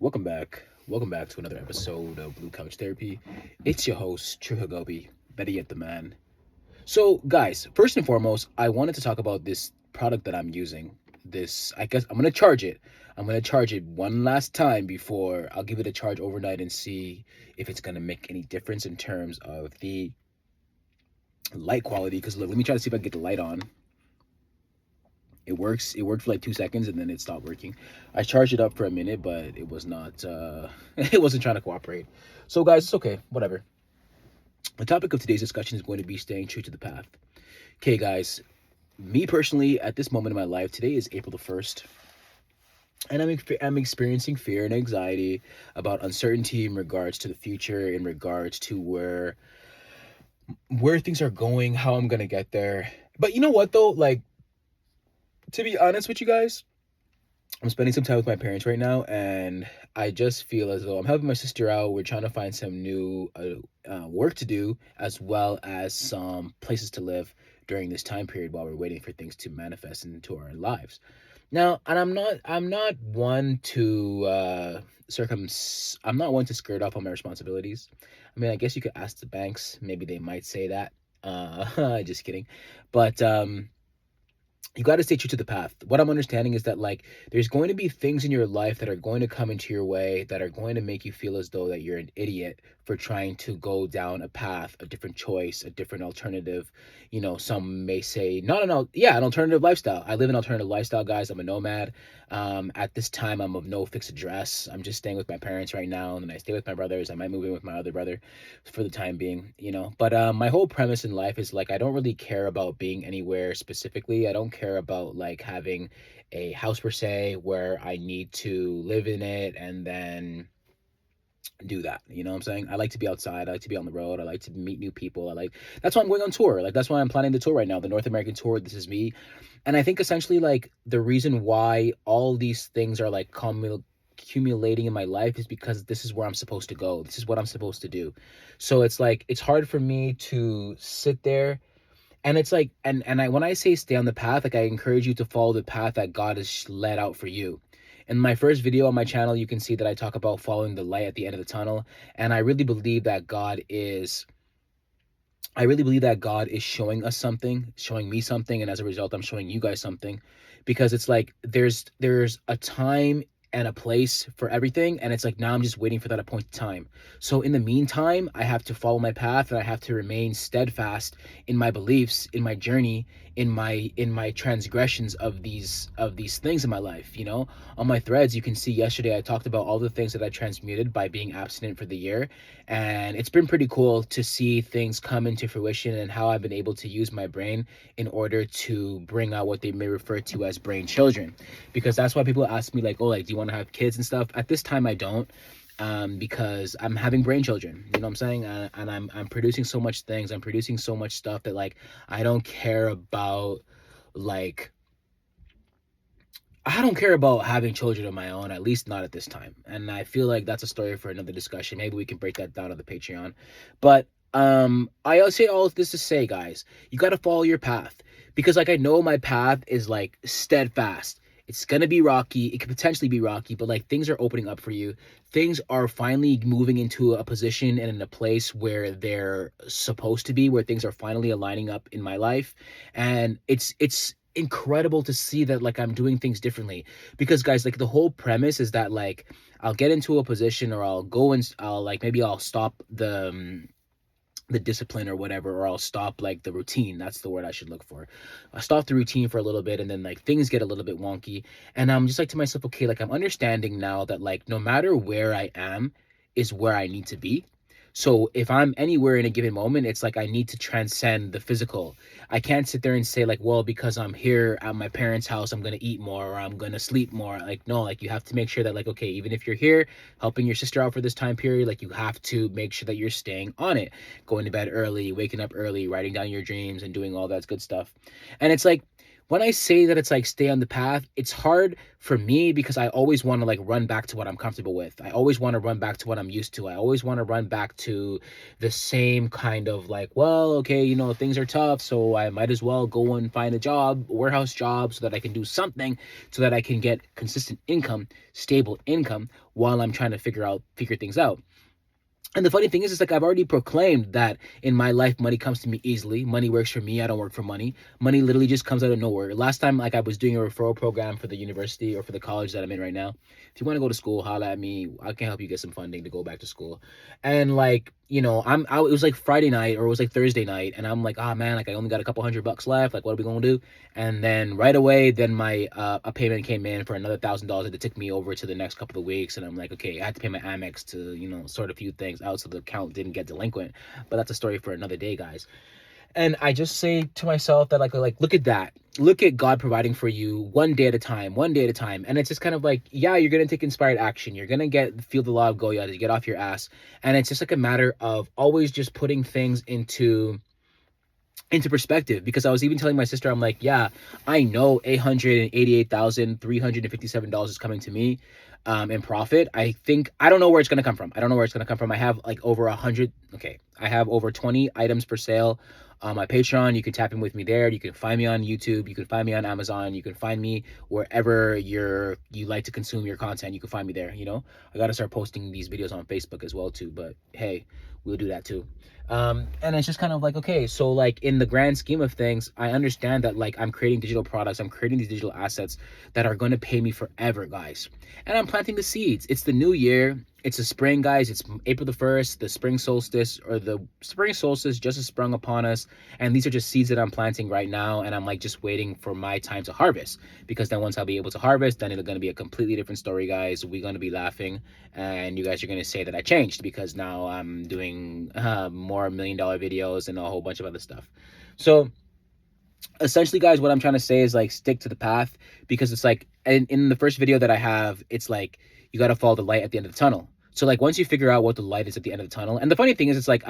Welcome back. Welcome back to another episode of Blue Couch Therapy. It's your host, True Hagobi, better yet the man. So, guys, first and foremost, I wanted to talk about this product that I'm using. I guess I'm gonna charge it. I'm gonna charge it one last time before I'll give it a charge overnight and see if it's gonna make any difference in terms of the light quality. Because look, let me try to see if I can get the light on. It works. It worked for like 2 seconds and then it stopped working. I charged it up for a minute, but it was not. It wasn't trying to cooperate. So, guys, it's okay. Whatever. The topic of today's discussion is going to be staying true to the path. Okay, guys. Me personally, at this moment in my life, today is April the 1st, and I'm experiencing fear and anxiety about uncertainty in regards to the future, in regards to where things are going, how I'm gonna get there. But you know what though? Like, to be honest with you guys, I'm spending some time with my parents right now, and I just feel as though I'm helping my sister out. We're trying to find some new work to do, as well as some places to live during this time period while we're waiting for things to manifest into our lives. Now, and I'm not one to I'm not one to skirt off on my responsibilities. I mean, I guess you could ask the banks. Maybe they might say that. Just kidding. But you got to stay true to the path. What I'm understanding is that like there's going to be things in your life that are going to come into your way that are going to make you feel as though that you're an idiot for trying to go down a path, a different choice, a different alternative. Some may say not an alternative lifestyle. I live an alternative lifestyle, guys. I'm a nomad. At this time, I'm of no fixed address. I'm just staying with my parents right now, and then I stay with my brothers. I might move in with my other brother for the time being. But my whole premise in life is like I don't really care about being anywhere specifically. I don't care about like having a house per se where I need to live in it and then do that. You know what I'm saying? I like to be outside. I like to be on the road. I like to meet new people. That's why I'm going on tour. Like that's why I'm planning the tour right now, the North American tour. This is me. And I think essentially like the reason why all these things are like accumulating in my life is because this is where I'm supposed to go. This is what I'm supposed to do. So it's like it's hard for me to sit there, and it's like and I when I say stay on the path, like I encourage you to follow the path that God has led out for you. In my first video on my channel, you can see that I talk about following the light at the end of the tunnel, and I really believe that God is showing us something, showing me something, and as a result, I'm showing you guys something, because it's like there's a time and a place for everything, and it's like now I'm just waiting for that appointed time. So in the meantime, I have to follow my path, and I have to remain steadfast in my beliefs, in my journey, in my transgressions of these things in my life. On my threads, you can see yesterday I talked about all the things that I transmuted by being abstinent for the year, and it's been pretty cool to see things come into fruition and how I've been able to use my brain in order to bring out what they may refer to as brain children. Because that's why people ask me like, oh, like, do you want to have kids and stuff? At this time, I don't. Because I'm having brain children, you know what I'm saying? And I'm producing so much things. I'm producing so much stuff that like I don't care about like I don't care about having children of my own, at least not at this time. And I feel like that's a story for another discussion. Maybe we can break that down on the Patreon. But I say all of this to say, guys, you got to follow your path, because like I know my path is like steadfast. It's going to be rocky. It could potentially be rocky, but like things are opening up for you. Things are finally moving into a position and in a place where they're supposed to be, where things are finally aligning up in my life. And it's incredible to see that like I'm doing things differently, because guys, like the whole premise is that like I'll get into a position, or I'll go and I'll like maybe I'll stop the discipline or whatever, or I'll stop like the routine. That's the word I should look for. I stop the routine for a little bit, and then like things get a little bit wonky, and I'm just like to myself, okay, like I'm understanding now that like no matter where I am is where I need to be. So if I'm anywhere in a given moment, it's like I need to transcend the physical. I can't sit there and say like, well, because I'm here at my parents' house, I'm going to eat more or I'm going to sleep more. Like, no, like you have to make sure that like, okay, even if you're here helping your sister out for this time period, like you have to make sure that you're staying on it, going to bed early, waking up early, writing down your dreams and doing all that good stuff. And it's like, when I say that it's like stay on the path, it's hard for me because I always want to like run back to what I'm comfortable with. I always want to run back to what I'm used to. I always want to run back to the same kind of like, well, okay, you know, things are tough, so I might as well go and find a job, warehouse job, so that I can do something, so that I can get consistent income, stable income while I'm trying to figure things out. And the funny thing is, it's like I've already proclaimed that in my life, money comes to me easily. Money works for me. I don't work for money. Money literally just comes out of nowhere. Last time, like I was doing a referral program for the university or for the college that I'm in right now. If you want to go to school, holla at me. I can help you get some funding to go back to school. And like, you know, it was like Friday night or it was like Thursday night, and I'm like, ah, man, like I only got a couple $100 left. Like, what are we gonna do? And then right away, then my a payment came in for another $1,000 that took me over to the next couple of weeks, and I'm like, okay, I had to pay my Amex to, you know, sort a few things out so the account didn't get delinquent. But that's a story for another day, guys. And I just say to myself that like look at that. Look at God providing for you one day at a time, one day at a time. And it's just kind of like, yeah, you're gonna take inspired action. You're gonna feel the law of Goya to get off your ass. And it's just like a matter of always just putting things into perspective, because I was even telling my sister, I'm like, yeah, I know $888,357 is coming to me in profit. I don't know where it's going to come from. I don't know where it's going to come from. I have like over 100. Okay. I have over 20 items for sale on my Patreon. You can tap in with me there. You can find me on YouTube. You can find me on Amazon. You can find me wherever you like to consume your content. You can find me there. You know, I got to start posting these videos on Facebook as well too, but hey, we'll do that too. And it's just kind of like, okay, so like in the grand scheme of things, I understand that like I'm creating digital products, I'm creating these digital assets that are going to pay me forever, guys. And I'm planting the seeds. It's the new year. It's the spring, guys. It's April the 1st, the spring solstice, or the spring solstice just has sprung upon us. And these are just seeds that I'm planting right now. And I'm like just waiting for my time to harvest, because then once I'll be able to harvest, then it's going to be a completely different story, guys. We're going to be laughing, and you guys are going to say that I changed because now I'm doing more $1 million videos and a whole bunch of other stuff. So essentially, guys, what I'm trying to say is like stick to the path, because it's like in the first video that I have, it's like you got to follow the light at the end of the tunnel. So like once you figure out what the light is at the end of the tunnel, and the funny thing is, it's like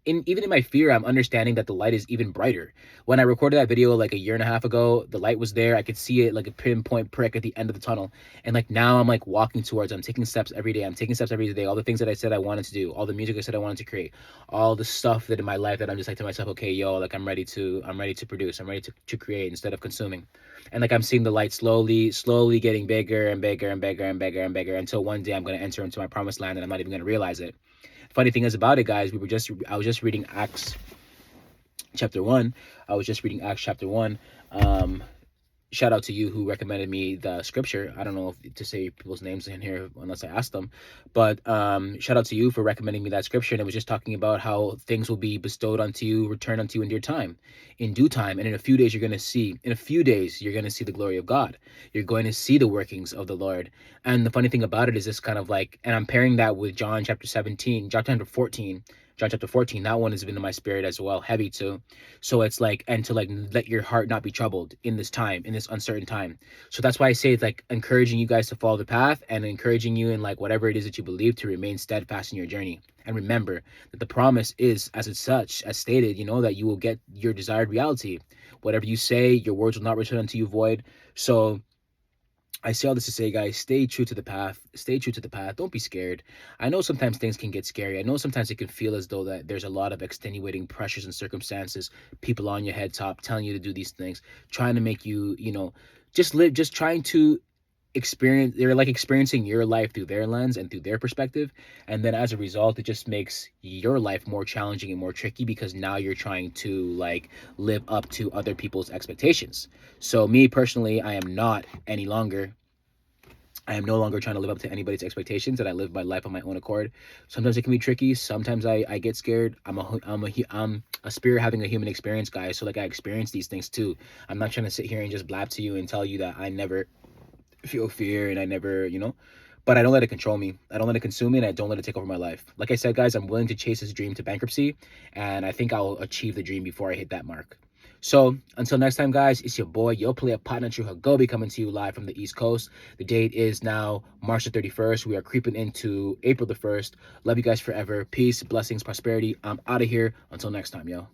even in my fear, I'm understanding that the light is even brighter. When I recorded that video like a year and a half ago, the light was there. I could see it like a pinpoint prick at the end of the tunnel. And like now I'm like walking towards, I'm taking steps every day. I'm taking steps every day. All the things that I said I wanted to do, all the music I said I wanted to create, all the stuff that in my life that I'm just like to myself, okay, yo, like I'm ready to produce. I'm ready to create instead of consuming. And like I'm seeing the light slowly getting bigger and bigger and bigger and bigger and bigger until one day I'm going to enter into my promised land and I'm not even going to realize it. Funny thing is about it, guys, I was just reading Acts chapter 1. I was just reading Acts chapter 1. Shout out to you who recommended me the scripture. I don't know if to say people's names in here unless I ask them, but shout out to you for recommending me that scripture. And it was just talking about how things will be bestowed unto you, returned unto you in due time. And in a few days, you're going to see the glory of God. You're going to see the workings of the Lord. And the funny thing about it is this kind of like, and I'm pairing that with John chapter 14, that one has been in my spirit as well, heavy too. So it's like, and to like let your heart not be troubled in this time, in this uncertain time. So that's why I say it's like encouraging you guys to follow the path and encouraging you in like whatever it is that you believe to remain steadfast in your journey. And remember that the promise is as it's such, as stated, you know, that you will get your desired reality. Whatever you say, your words will not return unto you void. So I say all this to say, guys, stay true to the path. Stay true to the path. Don't be scared. I know sometimes things can get scary. I know sometimes it can feel as though that there's a lot of extenuating pressures and circumstances, people on your head top telling you to do these things, trying to make you, you know, just trying to experience, they're like experiencing your life through their lens and through their perspective. And then as a result, it just makes your life more challenging and more tricky, because now you're trying to like live up to other people's expectations. So me personally, I am no longer trying to live up to anybody's expectations, and I live my life on my own accord. Sometimes it can be tricky. Sometimes I get scared. I'm a spirit having a human experience, guys. So like I experience these things too. I'm not trying to sit here and just blab to you and tell you that I never feel fear and I never, you know, but I don't let it control me. I don't let it consume me, and I don't let it take over my life. Like I said, guys, I'm willing to chase this dream to bankruptcy, and I think I'll achieve the dream before I hit that mark. So until next time, guys, it's your boy, your player partner, Tru Hagobi, coming to you live from the East Coast. The date is now March the 31st. We are creeping into April the 1st. Love you guys forever. Peace, blessings, prosperity. I'm out of here. Until next time, yo.